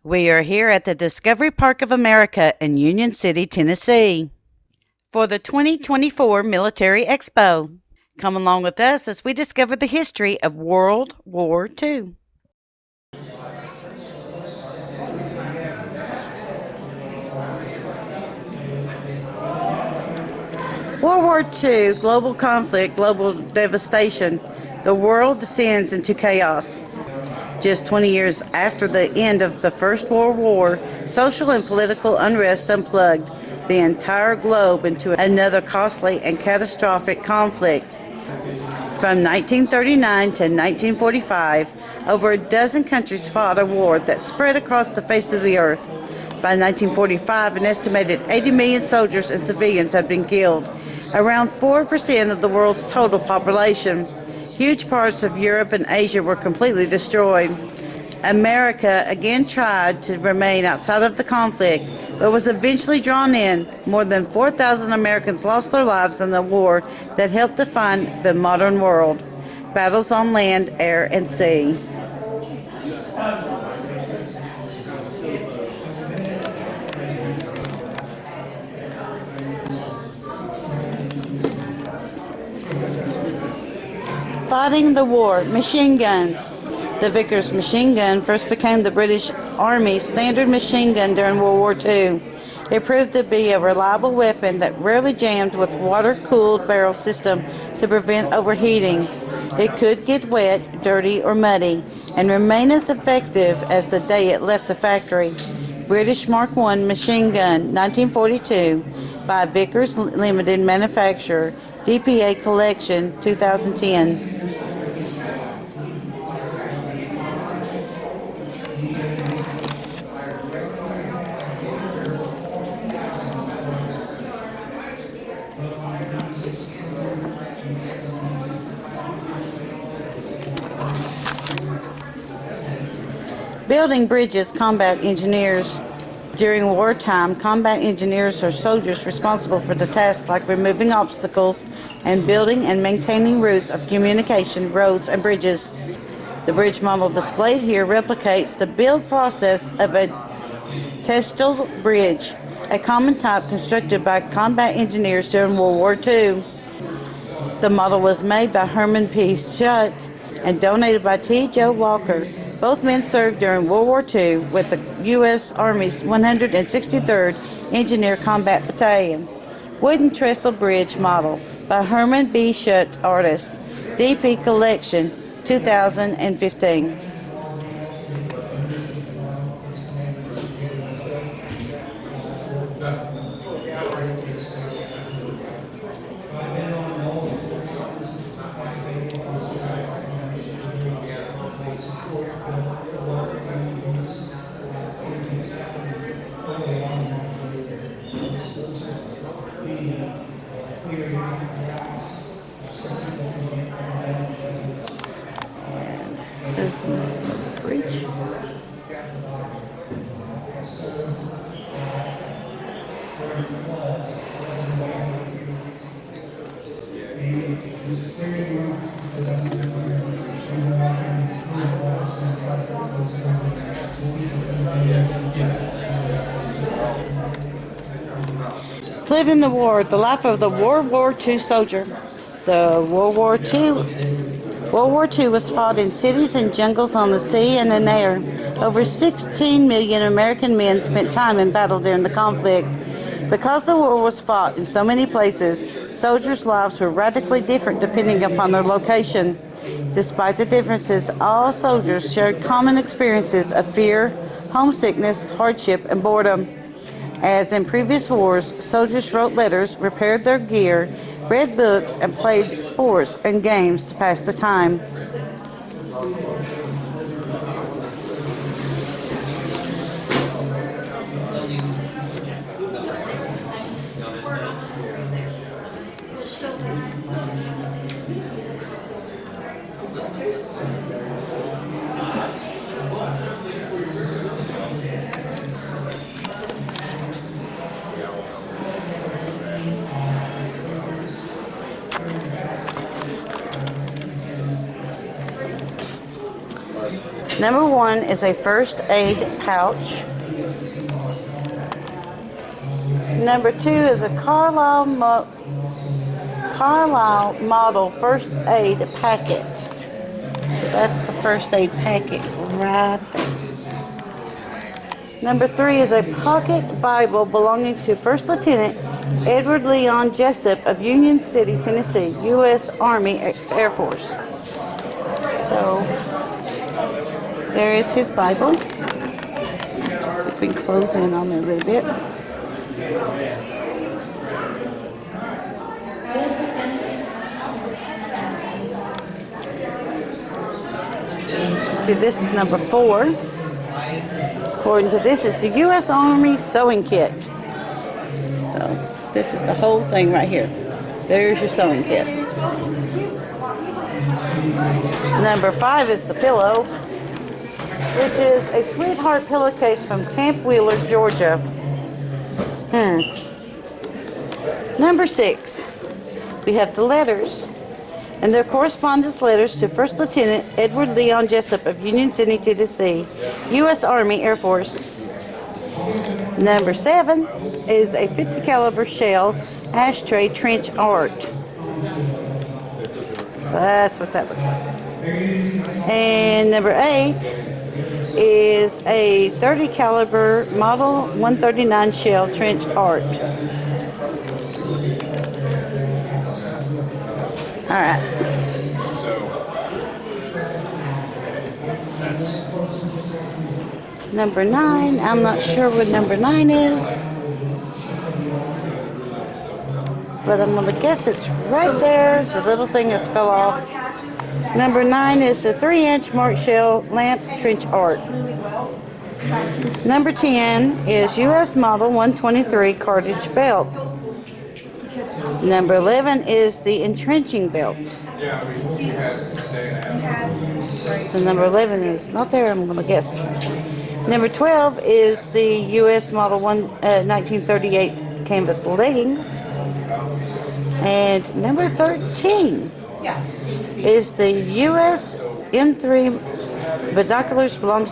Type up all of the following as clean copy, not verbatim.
We are here at the Discovery Park of America in Union City, Tennessee, for the 2024 Military Expo. Come along with us as we discover the history of World War II. World War II, global conflict, global devastation. The world descends into chaos. Just 20 years after the end of the First World War, social and political unrest unplugged the entire globe into another costly and catastrophic conflict. From 1939 to 1945, over a dozen countries fought a war that spread across the face of the earth. By 1945, an estimated 80 million soldiers and civilians had been killed, around 4% of the world's total population. Huge parts of Europe and Asia were completely destroyed. America again tried to remain outside of the conflict, but was eventually drawn in. More than 4,000 Americans lost their lives in the war that helped define the modern world. Battles on land, air, and sea. Fighting the war, machine guns. The Vickers machine gun first became the British Army's standard machine gun during World War II. It proved to be a reliable weapon that rarely jammed with water-cooled barrel system to prevent overheating. It could get wet, dirty, or muddy, and remain as effective as the day it left the factory. British Mark I machine gun, 1942, by Vickers Limited Manufacturer, DPA Collection, 2010. Building bridges, combat engineers. During wartime, combat engineers are soldiers responsible for the tasks like removing obstacles and building and maintaining routes of communication, roads, and bridges. The bridge model displayed here replicates the build process of a textile bridge, a common type constructed by combat engineers during World War II. The model was made by Herman P. Schutt and donated by T. Joe Walker. Both men served during World War II with the U.S. Army's 163rd Engineer Combat Battalion. Wooden Trestle Bridge Model by Herman B. Schutt, artist. DP Collection, 2015. There's another bridge. Living the war, the life of the World War II soldier. The World War II was fought in cities and jungles on the sea and in air. Over 16 million American men spent time in battle during the conflict. Because the war was fought in so many places, soldiers' lives were radically different depending upon their location. Despite the differences, all soldiers shared common experiences of fear, homesickness, hardship, and boredom. As in previous wars, soldiers wrote letters, repaired their gear, read books, and played sports and games to pass the time. Number 1 is a first aid pouch. Number 2 is a Carlisle model first aid packet. So that's the first aid packet right there. Number 3 is a pocket Bible belonging to First Lieutenant Edward Leon Jessup of Union City, Tennessee, U.S. Army Air Force. So there is his Bible. See if we can close in on it a little bit. See, this is number 4. According to this, it's the U.S. Army sewing kit. So this is the whole thing right here. There's your sewing kit. Number 5 is the pillow, which is a Sweetheart pillowcase from Camp Wheeler, Georgia. Number 6, we have the letters. And their correspondence letters to First Lieutenant Edward Leon Jessup of Union City, Tennessee, U.S. Army Air Force. Number 7 is a 50 caliber shell ashtray trench art. So that's what that looks like. And number 8 is a 30 caliber model 139 shell trench art. All right. Number 9, I'm not sure what number 9 is, but I'm going to guess it's right there. The little thing has fell off. Number 9 is the 3-inch mark shell lamp trench art. Number 10 is U.S. Model 123 cartridge belt. Number 11 is the entrenching belt. So number 11 is not there, I'm going to guess. Number 12 is the U.S. Model 1938 canvas leggings. And number 13 is the U.S. M3 binoculars belonging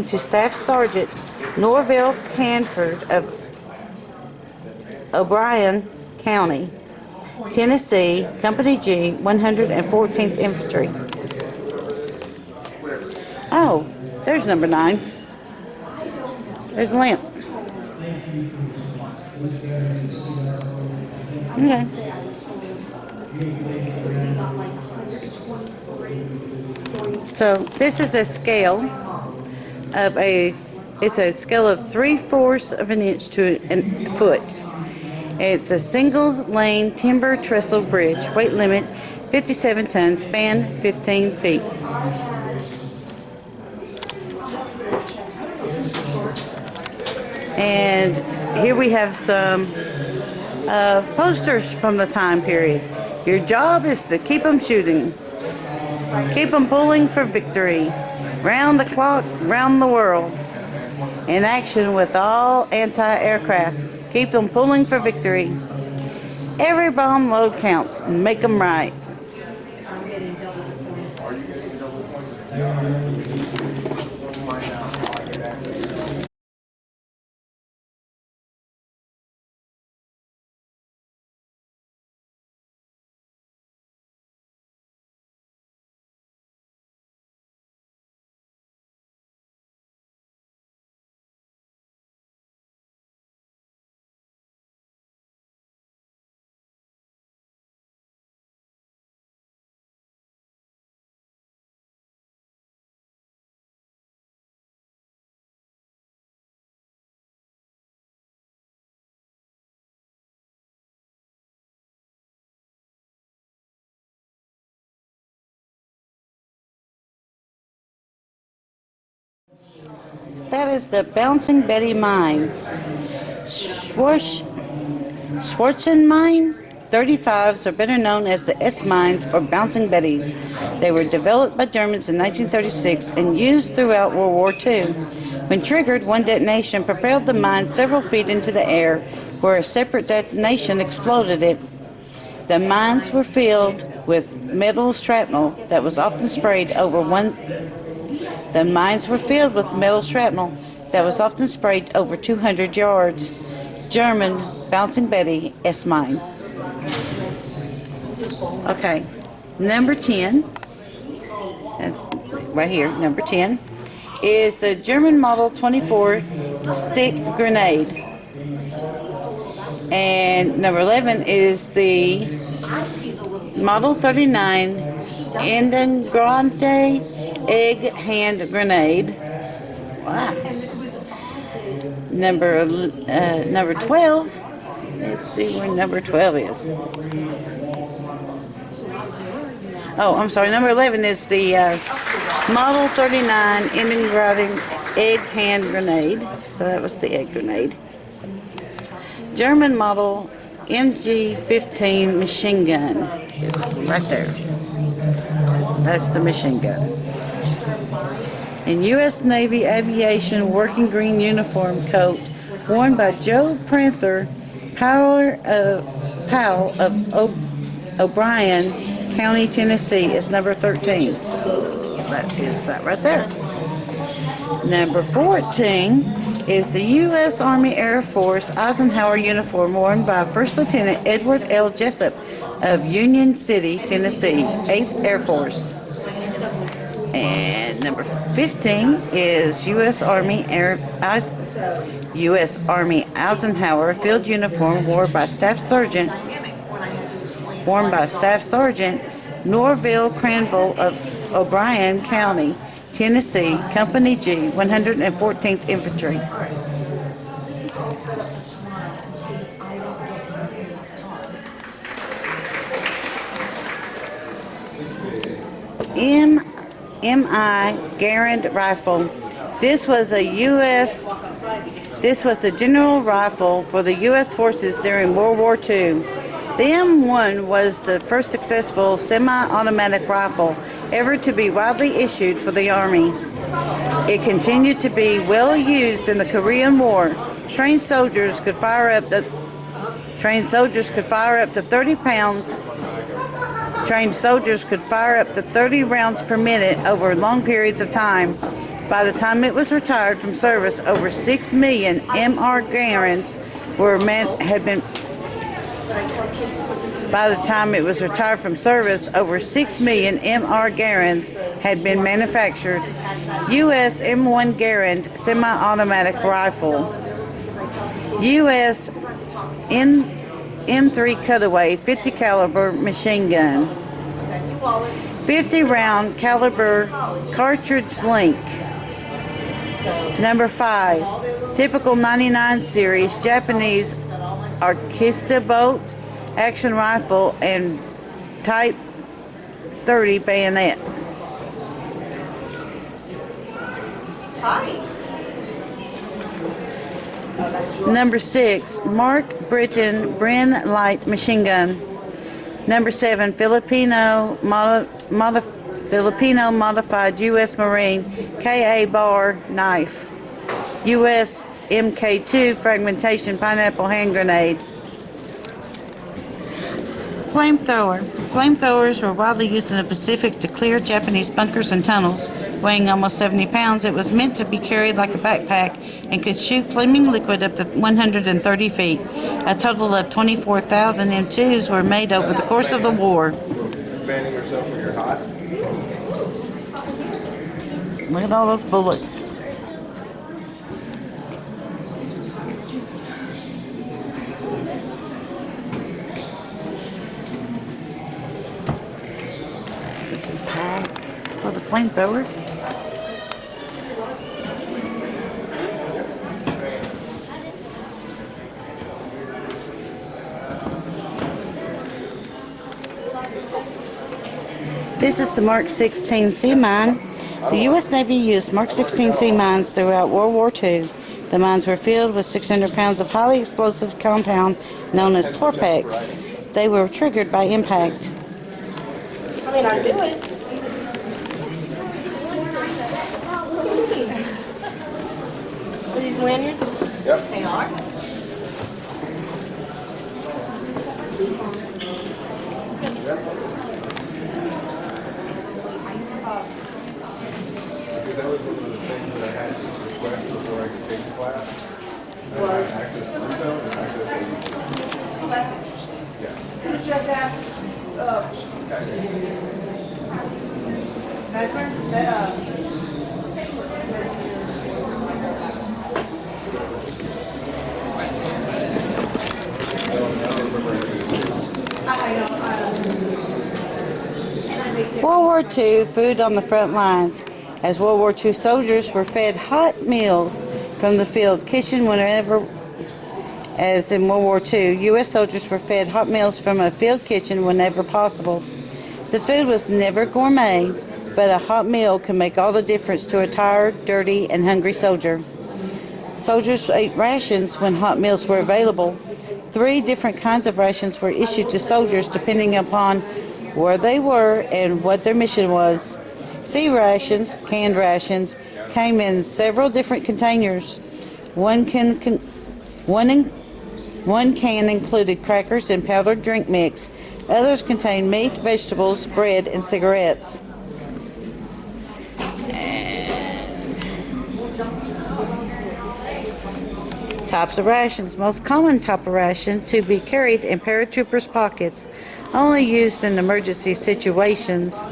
to Staff Sergeant Norville Canford of O'Brien County, Tennessee, Company G, 114th Infantry. Oh, there's number 9. There's a lamp. Okay. So this is a scale of it's a scale of 3/4 of an inch to a foot. It's a single lane timber trestle bridge, weight limit 57 tons, span 15 feet. And here we have some posters from the time period. Your job is to keep them shooting. Keep them pulling for victory. Round the clock, round the world. In action with all anti-aircraft. Keep them pulling for victory. Every bomb load counts. And make them right. That is the Bouncing Betty mine. Schwarzen mine 35s are better known as the S mines or Bouncing Betties. They were developed by Germans in 1936 and used throughout World War II. When triggered, one detonation propelled the mine several feet into the air, where a separate detonation exploded it. The mines were filled with metal shrapnel that was often sprayed over one. The mines were filled with metal shrapnel that was often sprayed over 200 yards. German Bouncing Betty S mine. Okay, number 10. That's right here. Number 10 is the German Model 24 stick grenade. And number 11 is the Model 39 Indegrante egg hand grenade. Wow. Number 12. Let's see where number 12 is. Oh, I'm sorry. Number 11 is the Model 39 Indegrante egg hand grenade. So that was the egg grenade. German Model MG-15 machine gun. It's right there. That's the machine gun. And U.S. Navy Aviation working green uniform coat worn by Joe Prather, Powell of O'Brien County, Tennessee is number 13. So that is that right there. Number 14 is the U.S. Army Air Force Eisenhower uniform worn by First Lieutenant Edward L. Jessup of Union City, Tennessee, 8th Air Force. And number 15 is U.S. Army Eisenhower field uniform worn by Staff Sergeant Norville Cranville of O'Brien County, Tennessee, Company G, 114th Infantry. M.I. Garand rifle. This was the general rifle for the U.S. forces during World War II. The M1 was the first successful semi-automatic rifle ever to be widely issued for the Army. It continued to be well used in the Korean War. Trained soldiers could fire up to 30 pounds. Trained soldiers could fire up to 30 rounds per minute over long periods of time. By the time it was retired from service, over 6 million MR Garands had been manufactured. U.S. M1 Garand semi-automatic rifle. U.S. M3 Cutaway 50 caliber machine gun. 50 round caliber cartridge link. Number 5, typical 99 series Japanese Arkista bolt action rifle and Type 30 bayonet. Number 6, Mark Britton Bren light machine gun. Number 7, Filipino modified U.S. Marine Ka bar knife. U.S. Mk2 fragmentation pineapple hand grenade. Flamethrower. Flamethrowers were widely used in the Pacific to clear Japanese bunkers and tunnels. Weighing almost 70 pounds, it was meant to be carried like a backpack and could shoot flaming liquid up to 130 feet. A total of 24,000 M2s were made over the course of the war. Fanning yourself when you're hot. Look at all those bullets. This is pack for the flamethrower. This is the Mark 16C mine. The U.S. Navy used Mark 16C mines throughout World War II. The mines were filled with 600 pounds of highly explosive compound known as Torpex. They were triggered by impact. I mean, I do it. Are these lanyards? Yep. They are. because that was one of the things that I had to request before I could take the class. I had access to Intel and access to ABC. Well, that's interesting. Yeah. You just have to ask, Mesmer, World War II, food on the front lines. As World War II soldiers were fed hot meals from the field kitchen whenever, as in World War II, U.S. soldiers were fed hot meals from a field kitchen whenever possible. The food was never gourmet, but a hot meal can make all the difference to a tired, dirty, and hungry soldier. Soldiers ate rations when hot meals were available. 3 different kinds of rations were issued to soldiers depending upon where they were and what their mission was. Sea rations, canned rations, came in several different containers. One can included crackers and powdered drink mix. Others contained meat, vegetables, bread, and cigarettes. Types of rations. Most common type of ration to be carried in paratroopers' pockets, only used in emergency situations.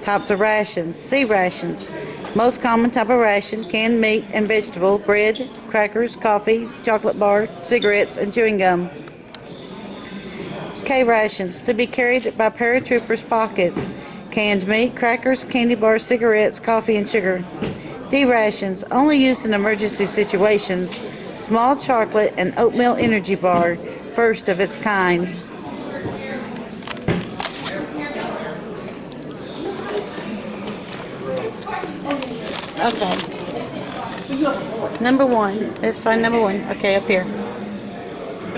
Types of rations. Sea rations. Most common type of ration, canned meat and vegetable, bread, crackers, coffee, chocolate bar, cigarettes, and chewing gum. K rations, to be carried by paratroopers' pockets, canned meat, crackers, candy bars, cigarettes, coffee, and sugar. D rations, only used in emergency situations, small chocolate and oatmeal energy bar, first of its kind. Okay. Number 1. Let's find number 1. Okay, up here.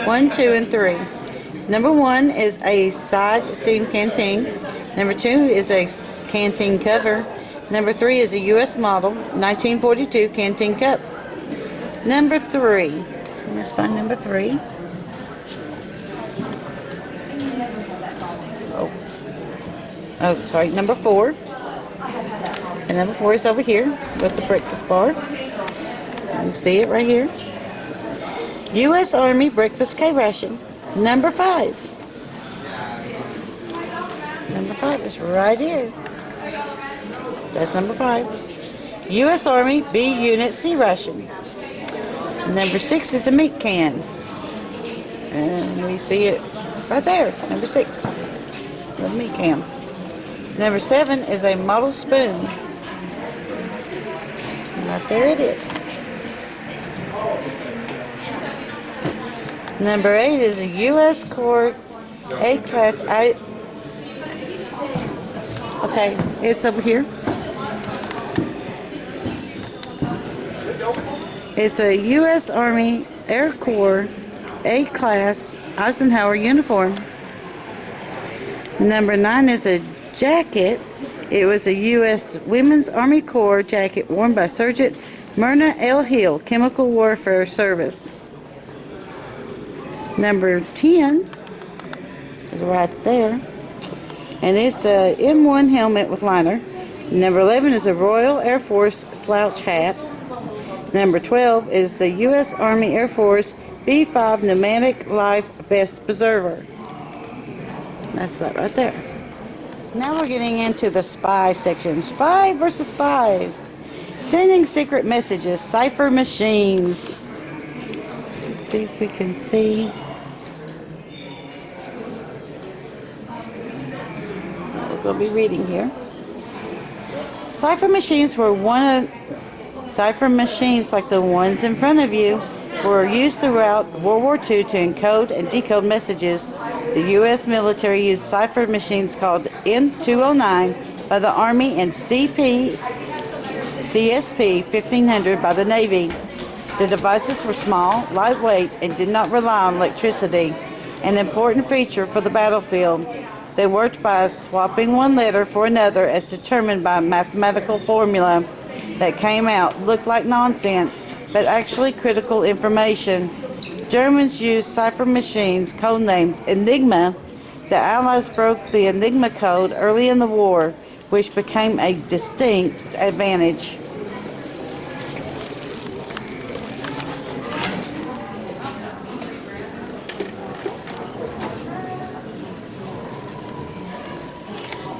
1, 2, and 3. Number 1 is a side seam canteen. Number 2 is a canteen cover. Number 3 is a U.S. model 1942 canteen cup. Number 3. Let's find number 3. Oh, sorry. Number 4. And number 4 is over here with the breakfast bar. You can see it right here. U.S. Army breakfast K ration. Number 5. Number 5 is right here. That's number 5. U.S. Army B Unit C ration. Number 6 is a meat can. And we see it right there. Number 6. The meat can. Number 7 is a model spoon. Right there it is. Number 8 is a U.S. Corps A-class. Okay, it's over here. It's a U.S. Army Air Corps A-class Eisenhower uniform. Number 9 is a jacket. It was a U.S. Women's Army Corps jacket worn by Sergeant Myrna L. Hill, Chemical Warfare Service. Number 10 is right there. And it's a M1 helmet with liner. Number 11 is a Royal Air Force slouch hat. Number 12 is the U.S. Army Air Force B-5 pneumatic life vest preserver. That's that right there. Now we're getting into the spy section. Spy versus spy. Sending secret messages. Cipher machines. Let's see if we can see. We're going to be reading here. Cipher machines were cipher machines like the ones in front of you were used throughout World War II to encode and decode messages. The U.S. military used cipher machines called M209 by the Army and CSP 1500 by the Navy. The devices were small, lightweight, and did not rely on electricity, an important feature for the battlefield. They worked by swapping one letter for another as determined by a mathematical formula that came out, looked like nonsense, but actually critical information. Germans used cipher machines codenamed Enigma. The Allies broke the Enigma code early in the war. which became a distinct advantage.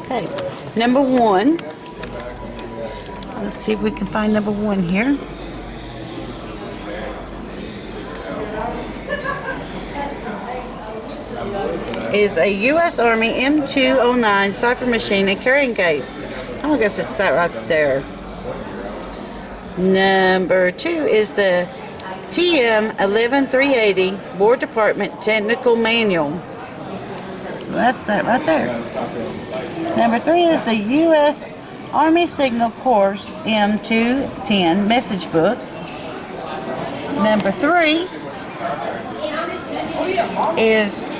Okay, number one. Let's see if we can find number one here. Is a U.S. Army M209 cipher machine and carrying case. I guess it's that right there. Number two is the TM 11380 War Department Technical Manual. That's that right there. Number three is the U.S. Army Signal Corps M210 Message Book. Number three is,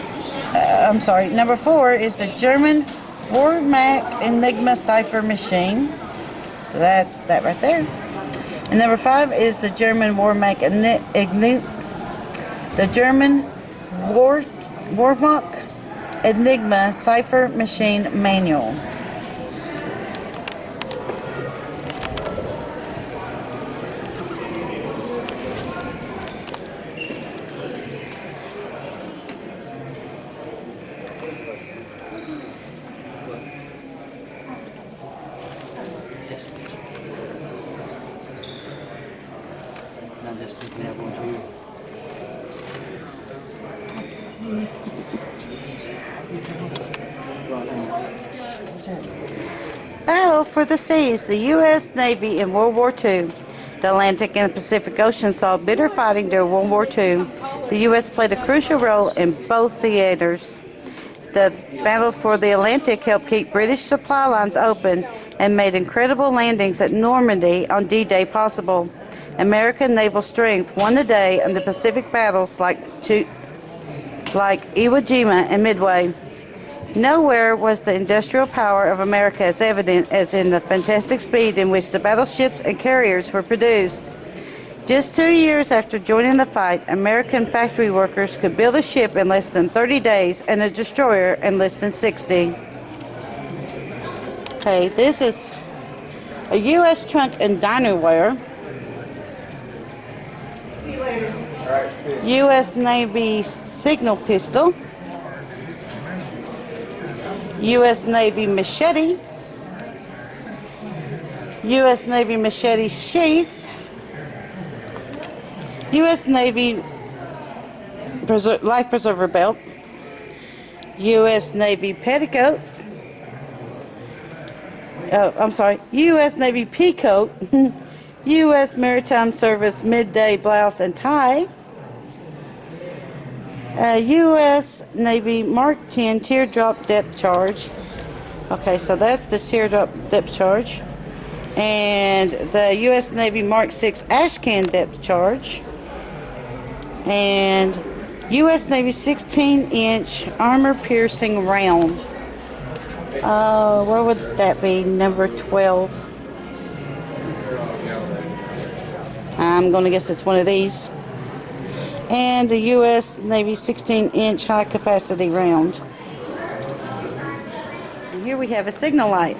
number four is the German Warmac Enigma Cipher Machine. So that's that right there. And number five is the German Warmac Enigma Cipher Machine Manual. Battle for the seas. The U.S. Navy in World War II. The Atlantic and Pacific Ocean saw bitter fighting during World War II. The U.S. played a crucial role in both theaters. The battle for the Atlantic helped keep British supply lines open and made incredible landings at Normandy on D-Day possible. American naval strength won the day in the Pacific battles like Iwo Jima and Midway. Nowhere was the industrial power of America as evident as in the fantastic speed in which the battleships and carriers were produced. Just 2 years after joining the fight, American factory workers could build a ship in less than 30 days and a destroyer in less than 60. Okay, this is a U.S. trunk and dinerware. See you later. All right, see you. U.S. Navy signal pistol. U.S. Navy machete. U.S. Navy machete sheath. U.S. Navy life preserver belt. U.S. Navy petticoat. U.S. Navy peacoat. U.S. Maritime Service midday blouse and tie. U.S. Navy Mark 10 teardrop depth charge. Okay, so that's the teardrop depth charge. And the U.S. Navy Mark 6 ash can depth charge. And U.S. Navy 16-inch armor-piercing round. Where would that be? Number 12. I'm going to guess it's one of these. And the U.S. Navy 16-inch high-capacity round. And here we have a signal light.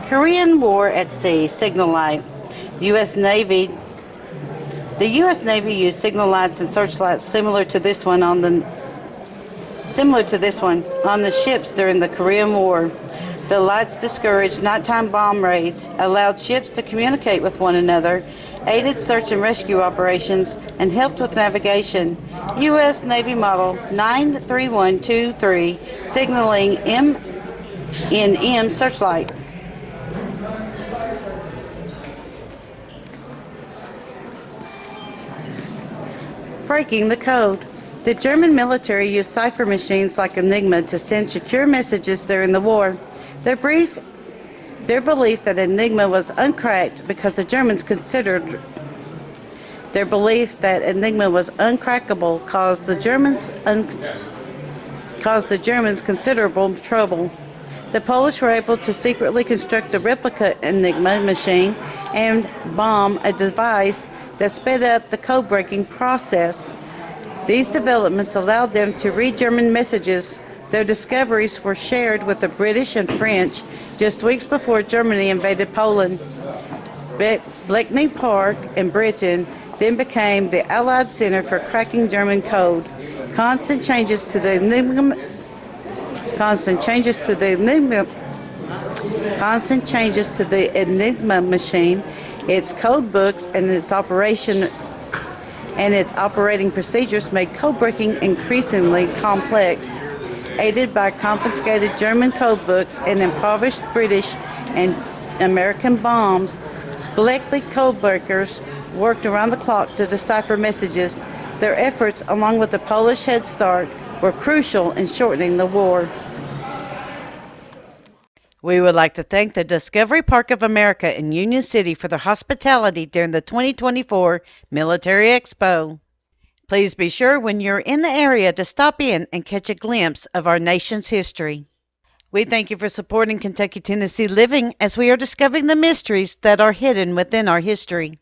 Korean War at Sea signal light. The U.S. Navy used signal lights and searchlights similar to this one on the ships during the Korean War. The lights discouraged nighttime bomb raids, allowed ships to communicate with one another, aided search and rescue operations, and helped with navigation. U.S. Navy Model 93123 signaling M searchlight. Breaking the code. The German military used cipher machines like Enigma to send secure messages during the war. Their belief that Enigma was uncracked because the Germans considered their belief that Enigma was uncrackable caused the Germans considerable trouble. The Polish were able to secretly construct a replica Enigma machine and bomb a device that sped up the code-breaking process. These developments allowed them to read German messages Their discoveries were shared with the British and French just weeks before Germany invaded Poland. Bletchley Park in Britain then became the Allied center for cracking German code. Constant changes to the Enigma, constant changes to the Enigma, constant changes to the Enigma machine, its code books, and its operating procedures made code breaking increasingly complex. Aided by confiscated German code books and impoverished British and American bombs, Bletchley codebreakers worked around the clock to decipher messages. Their efforts, along with the Polish Head Start, were crucial in shortening the war. We would like to thank the Discovery Park of America in Union City for their hospitality during the 2024 Military Expo. Please be sure when you're in the area to stop in and catch a glimpse of our nation's history. We thank you for supporting Kentucky Tennessee Living as we are discovering the mysteries that are hidden within our history.